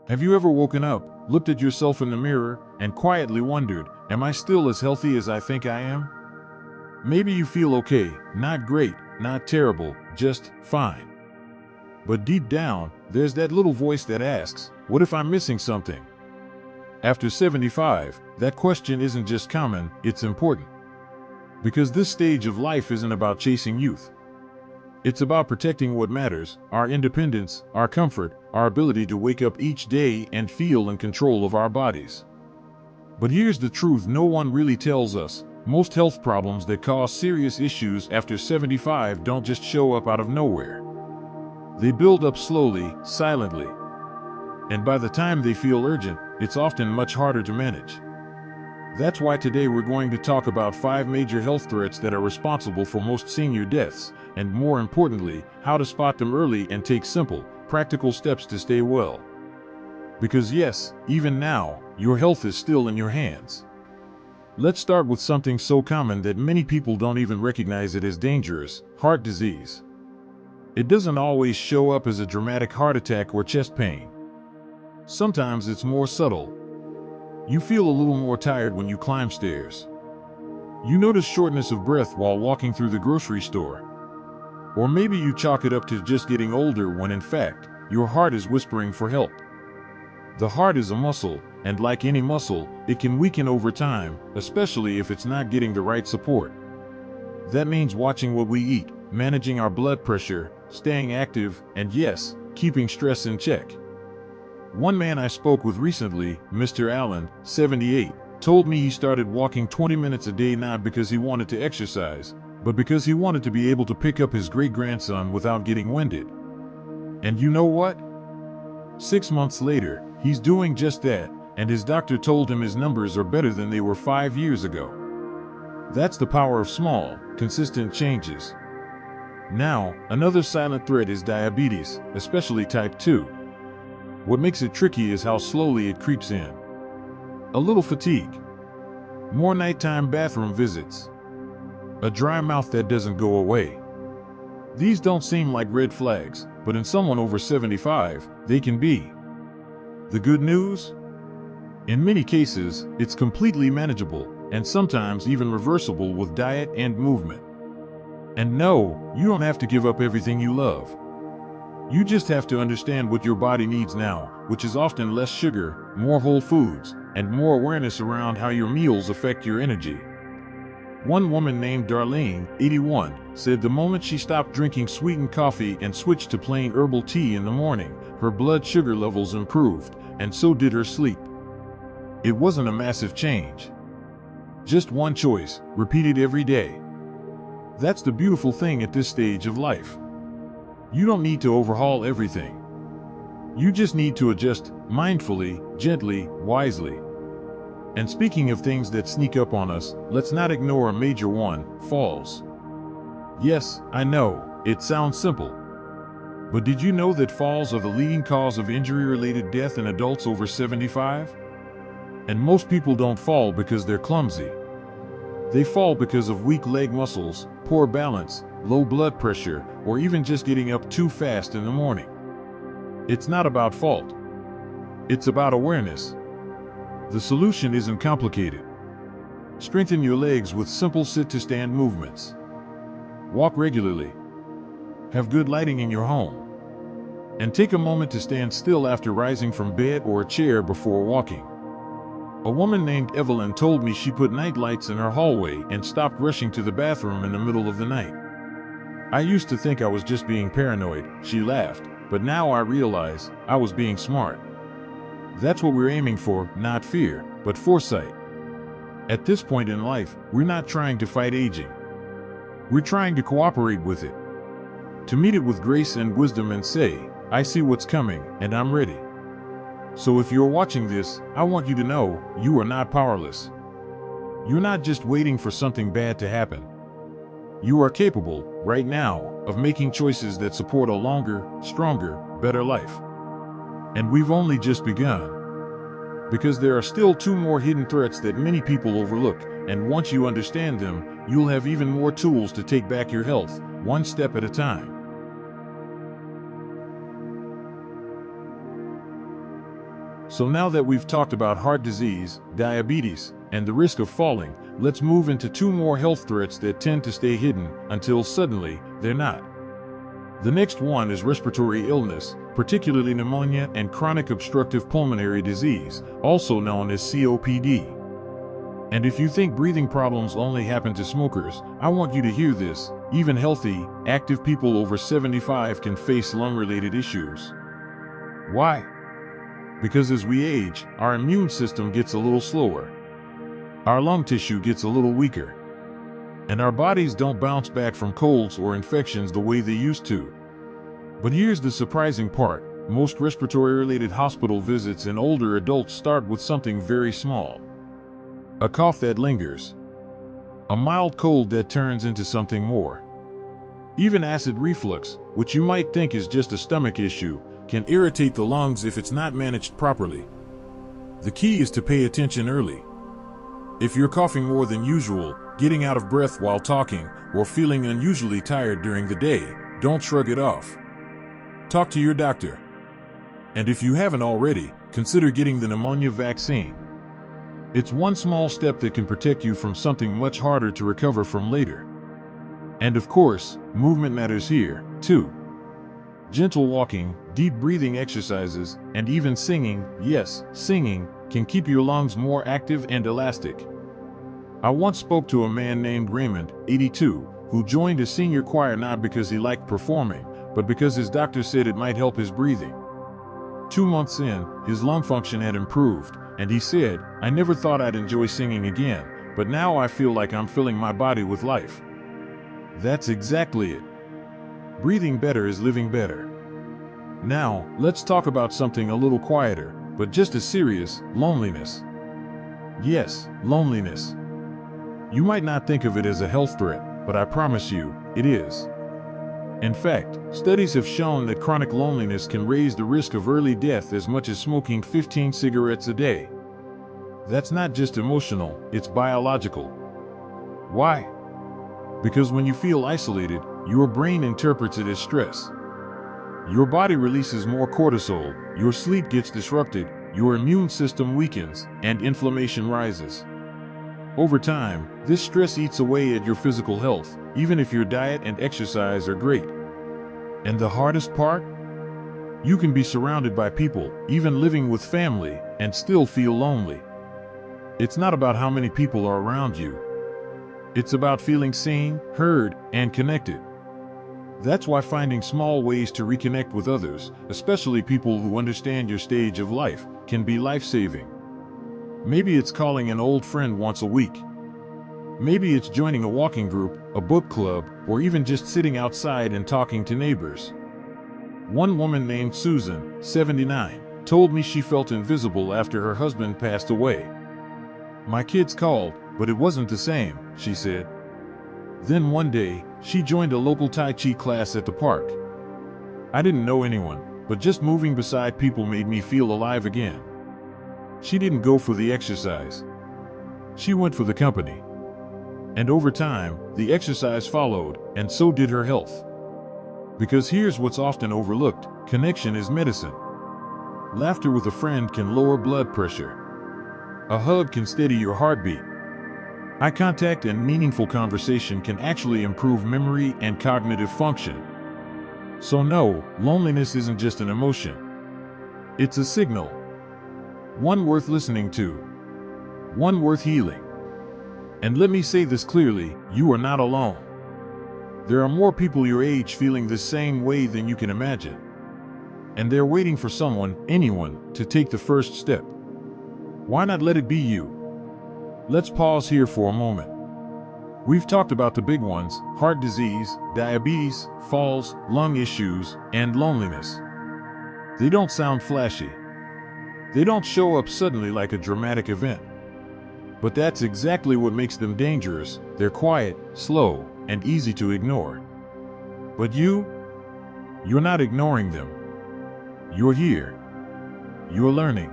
Have you ever woken up, looked at yourself in the mirror, and quietly wondered, am I still as healthy as I think I am? Maybe you feel okay, not great, not terrible, just fine. But deep down, there's that little voice that asks, what if I'm missing something? After 75, that question isn't just common, it's important. Because this stage of life isn't about chasing youth. It's about protecting what matters, our independence, our comfort, our ability to wake up each day and feel in control of our bodies. But here's the truth no one really tells us. Most health problems that cause serious issues after 75 don't just show up out of nowhere. They build up slowly, silently. And by the time they feel urgent, it's often much harder to manage. That's why today we're going to talk about 5 major health threats that are responsible for most senior deaths, and more importantly, how to spot them early and take simple, practical steps to stay well. Because yes, even now, your health is still in your hands. Let's start with something so common that many people don't even recognize it as dangerous: heart disease. It doesn't always show up as a dramatic heart attack or chest pain. Sometimes it's more subtle. You feel a little more tired when you climb stairs. You notice shortness of breath while walking through the grocery store. Or maybe you chalk it up to just getting older when in fact, your heart is whispering for help. The heart is a muscle, and like any muscle, it can weaken over time, especially if it's not getting the right support. That means watching what we eat, managing our blood pressure, staying active, and yes, keeping stress in check. One man I spoke with recently, Mr. Allen, 78, told me he started walking 20 minutes a day not because he wanted to exercise, but because he wanted to be able to pick up his great-grandson without getting winded. And you know what? 6 months later, he's doing just that, and his doctor told him his numbers are better than they were 5 years ago. That's the power of small, consistent changes. Now, another silent threat is diabetes, especially type 2. What makes it tricky is how slowly it creeps in. A little fatigue, more nighttime bathroom visits, a dry mouth that doesn't go away. These don't seem like red flags, but in someone over 75, they can be. The good news? In many cases, it's completely manageable, and sometimes even reversible with diet and movement. And no, you don't have to give up everything you love. You just have to understand what your body needs now, which is often less sugar, more whole foods, and more awareness around how your meals affect your energy. One woman named Darlene, 81, said the moment she stopped drinking sweetened coffee and switched to plain herbal tea in the morning, her blood sugar levels improved, and so did her sleep. It wasn't a massive change. Just one choice, repeated every day. That's the beautiful thing at this stage of life. You don't need to overhaul everything. You just need to adjust mindfully, gently, wisely. And speaking of things that sneak up on us, let's not ignore a major one: falls. Yes, I know, it sounds simple. But did you know that falls are the leading cause of injury-related death in adults over 75? And most people don't fall because they're clumsy. They fall because of weak leg muscles, poor balance, low blood pressure, or even just getting up too fast in the morning. It's not about fault. It's about awareness. The solution isn't complicated. Strengthen your legs with simple sit-to-stand movements. Walk regularly. Have good lighting in your home. And take a moment to stand still after rising from bed or a chair before walking. A woman named Evelyn told me she put night lights in her hallway and stopped rushing to the bathroom in the middle of the night. I used to think I was just being paranoid, she laughed, but now I realize I was being smart. That's what we're aiming for, not fear, but foresight. At this point in life, we're not trying to fight aging. We're trying to cooperate with it. To meet it with grace and wisdom and say, I see what's coming, and I'm ready. So if you're watching this, I want you to know, you are not powerless. You're not just waiting for something bad to happen. You are capable, right now, of making choices that support a longer, stronger, better life. And we've only just begun. Because there are still 2 more hidden threats that many people overlook, and once you understand them, you'll have even more tools to take back your health, one step at a time. So now that we've talked about heart disease, diabetes, and the risk of falling, let's move into two more health threats that tend to stay hidden until suddenly they're not. The next one is respiratory illness, particularly pneumonia and chronic obstructive pulmonary disease, also known as COPD. And if you think breathing problems only happen to smokers, I want you to hear this. Even healthy, active people over 75 can face lung-related issues. Why? Because as we age, our immune system gets a little slower. Our lung tissue gets a little weaker. And our bodies don't bounce back from colds or infections the way they used to. But here's the surprising part. Most respiratory-related hospital visits in older adults start with something very small. A cough that lingers. A mild cold that turns into something more. Even acid reflux, which you might think is just a stomach issue, can irritate the lungs if it's not managed properly. The key is to pay attention early. If you're coughing more than usual, getting out of breath while talking, or feeling unusually tired during the day, don't shrug it off. Talk to your doctor. And if you haven't already, consider getting the pneumonia vaccine. It's one small step that can protect you from something much harder to recover from later. And of course, movement matters here, too. Gentle walking, deep breathing exercises, and even singing, yes, singing, can keep your lungs more active and elastic. I once spoke to a man named Raymond, 82, who joined a senior choir not because he liked performing, but because his doctor said it might help his breathing. 2 months in, his lung function had improved, and he said, "I never thought I'd enjoy singing again, but now I feel like I'm filling my body with life." That's exactly it. Breathing better is living better. Now, let's talk about something a little quieter, but just as serious: loneliness. Yes, loneliness. You might not think of it as a health threat, but I promise you, it is. In fact, studies have shown that chronic loneliness can raise the risk of early death as much as smoking 15 cigarettes a day. That's not just emotional, it's biological. Why? Because when you feel isolated, your brain interprets it as stress. Your body releases more cortisol, your sleep gets disrupted, your immune system weakens, and inflammation rises. Over time, this stress eats away at your physical health, even if your diet and exercise are great. And the hardest part? You can be surrounded by people, even living with family, and still feel lonely. It's not about how many people are around you. It's about feeling seen, heard, and connected. That's why finding small ways to reconnect with others, especially people who understand your stage of life, can be life-saving. Maybe it's calling an old friend once a week. Maybe it's joining a walking group, a book club, or even just sitting outside and talking to neighbors. One woman named Susan, 79, told me she felt invisible after her husband passed away. "My kids called, but it wasn't the same," she said. Then one day, she joined a local Tai Chi class at the park. "I didn't know anyone, but just moving beside people made me feel alive again." She didn't go for the exercise. She went for the company. And over time, the exercise followed, and so did her health. Because here's what's often overlooked: connection is medicine. Laughter with a friend can lower blood pressure. A hug can steady your heartbeat. Eye contact and meaningful conversation can actually improve memory and cognitive function. So no, loneliness isn't just an emotion. It's a signal. One worth listening to. One worth healing. And let me say this clearly, you are not alone. There are more people your age feeling the same way than you can imagine. And they're waiting for someone, anyone, to take the first step. Why not let it be you? Let's pause here for a moment. We've talked about the big ones: heart disease, diabetes, falls, lung issues, and loneliness. They don't sound flashy. They don't show up suddenly like a dramatic event. But that's exactly what makes them dangerous. They're quiet, slow, and easy to ignore. But you're not ignoring them. You're here. You're learning.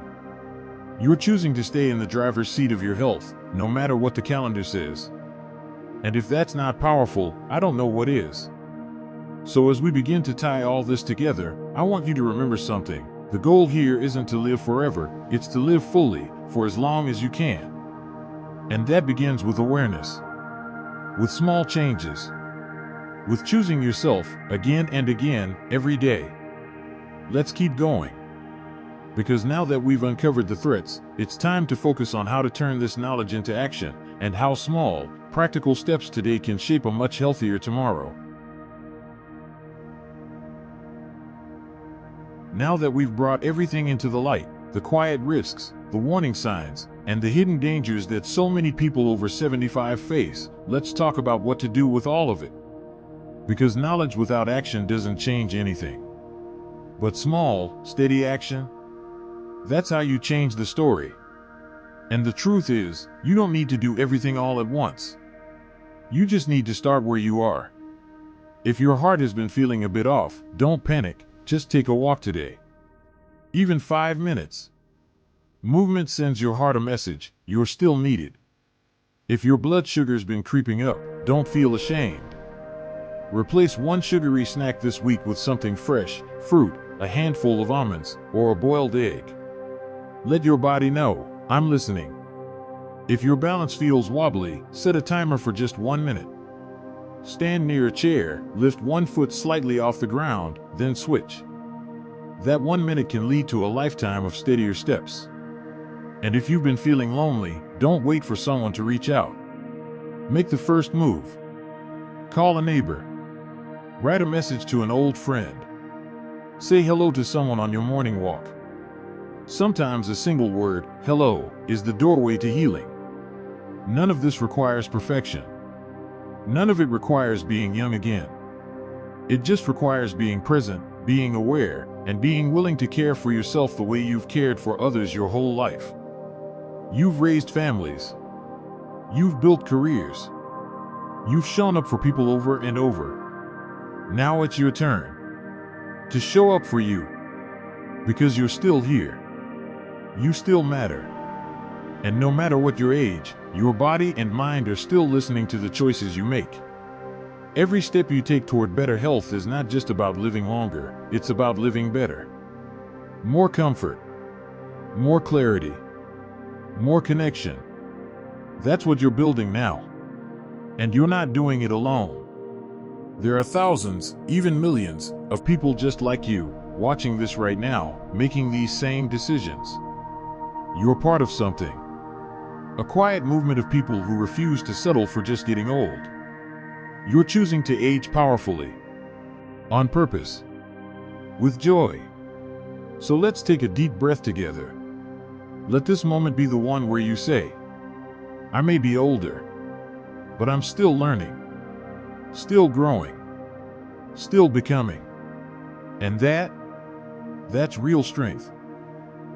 You're choosing to stay in the driver's seat of your health, no matter what the calendar says. And if that's not powerful, I don't know what is. So as we begin to tie all this together, I want you to remember something. The goal here isn't to live forever, it's to live fully, for as long as you can. And that begins with awareness, with small changes, with choosing yourself again and again every day. Let's keep going. Because now that we've uncovered the threats, it's time to focus on how to turn this knowledge into action, and how small, practical steps today can shape a much healthier tomorrow. Now that we've brought everything into the light, the quiet risks, the warning signs, and the hidden dangers that so many people over 75 face, let's talk about what to do with all of it. Because knowledge without action doesn't change anything. But small, steady action, that's how you change the story. And the truth is, you don't need to do everything all at once. You just need to start where you are. If your heart has been feeling a bit off, don't panic, just take a walk today. Even 5 minutes. Movement sends your heart a message, you're still needed. If your blood sugar's been creeping up, don't feel ashamed. Replace one sugary snack this week with something fresh, fruit, a handful of almonds, or a boiled egg. Let your body know, I'm listening. If your balance feels wobbly, set a timer for just 1 minute. Stand near a chair, lift one foot slightly off the ground, then switch. That 1 minute can lead to a lifetime of steadier steps. And if you've been feeling lonely, don't wait for someone to reach out. Make the first move. Call a neighbor. Write a message to an old friend. Say hello to someone on your morning walk. Sometimes a single word, hello, is the doorway to healing. None of this requires perfection. None of it requires being young again. It just requires being present, being aware, and being willing to care for yourself the way you've cared for others your whole life. You've raised families. You've built careers. You've shown up for people over and over. Now it's your turn to show up for you. Because you're still here. You still matter. And no matter what your age, your body and mind are still listening to the choices you make. Every step you take toward better health is not just about living longer, it's about living better. More comfort. More clarity. More connection. That's what you're building now. And you're not doing it alone. There are thousands, even millions, of people just like you, watching this right now, making these same decisions. You're part of something. A quiet movement of people who refuse to settle for just getting old. You're choosing to age powerfully. On purpose. With joy. So let's take a deep breath together. Let this moment be the one where you say, I may be older, but I'm still learning. Still growing. Still becoming. And that's real strength.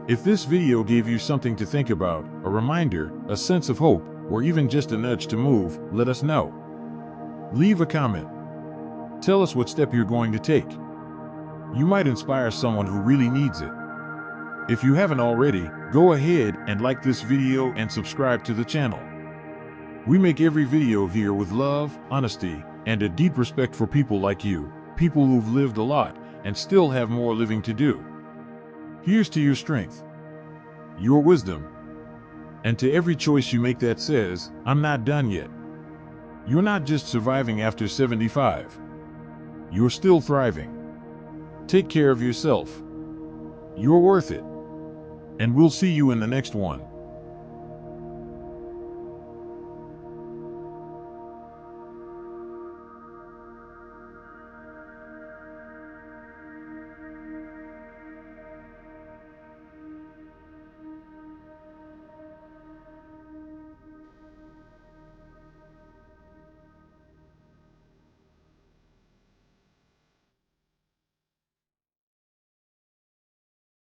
If this video gave you something to think about, a reminder, a sense of hope, or even just a nudge to move, let us know. Leave a comment. Tell us what step you're going to take. You might inspire someone who really needs it. If you haven't already, go ahead and like this video and subscribe to the channel. We make every video here with love, honesty, and a deep respect for people like you, people who've lived a lot and still have more living to do. Here's to your strength, your wisdom, and to every choice you make that says, I'm not done yet. You're not just surviving after 75. You're still thriving. Take care of yourself. You're worth it. And we'll see you in the next one.